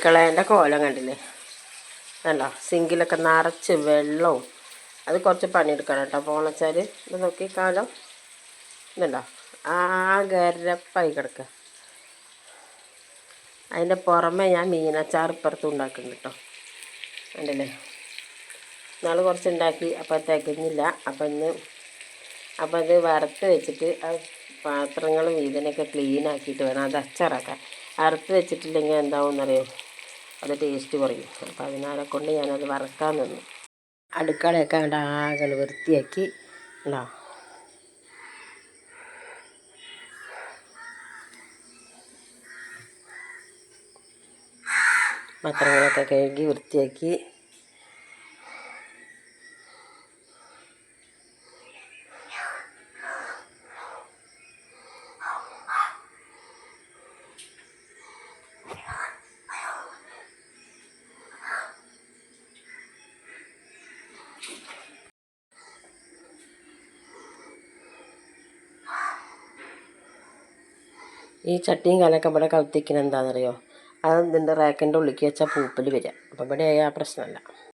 അടുക്കളേൻ്റെ കോലം കണ്ടില്ലേ? അല്ല സിങ്കിലൊക്കെ നിറച്ച് വെള്ളവും. അത് കുറച്ച് പണിയെടുക്കണം കേട്ടോ. അപ്പോൾ വെച്ചാൽ ഇത് നോക്കി കാലം ഇതുണ്ടോ ഗരപ്പായി കിടക്കുക. അതിൻ്റെ പുറമെ ഞാൻ മീനച്ചാർ ഇപ്പുറത്ത് ഉണ്ടാക്കുന്നുണ്ട് കേട്ടോ. കണ്ടില്ലേ? നാളെ കുറച്ച് ഉണ്ടാക്കി അപ്പോൾ തികഞ്ഞില്ല. അപ്പോൾ അത് വറുത്ത് വെച്ചിട്ട് ആ പാത്രങ്ങളും ഇതിനൊക്കെ ക്ലീൻ ആക്കിയിട്ട് വേണം അത് അച്ചാറാക്കാൻ. വറുത്ത് വെച്ചിട്ടില്ലെങ്കിൽ എന്താവുമെന്നറിയോ, അത് ടേസ്റ്റ് കുറയും. അപ്പോൾ അതിനാലെ കൊണ്ട് ഞാനത് വറുക്കാൻ നിന്നു. അടുക്കളയൊക്കെ ആകെ വൃത്തിയാക്കി ഉണ്ടോ. പാത്രങ്ങളൊക്കെ കഴുകി വൃത്തിയാക്കി. ഈ ചട്ടിയും കലൊക്കെ ഇവിടെ കത്തിക്കുന്നത് എന്താണെന്നറിയോ? അത് ഇതിൻ്റെ റാക്കിൻ്റെ ഉള്ളിലേക്ക് വെച്ചാൽ പൂപ്പൽ വരിക. അപ്പോൾ ഇവിടെ ആ പ്രശ്നമല്ല.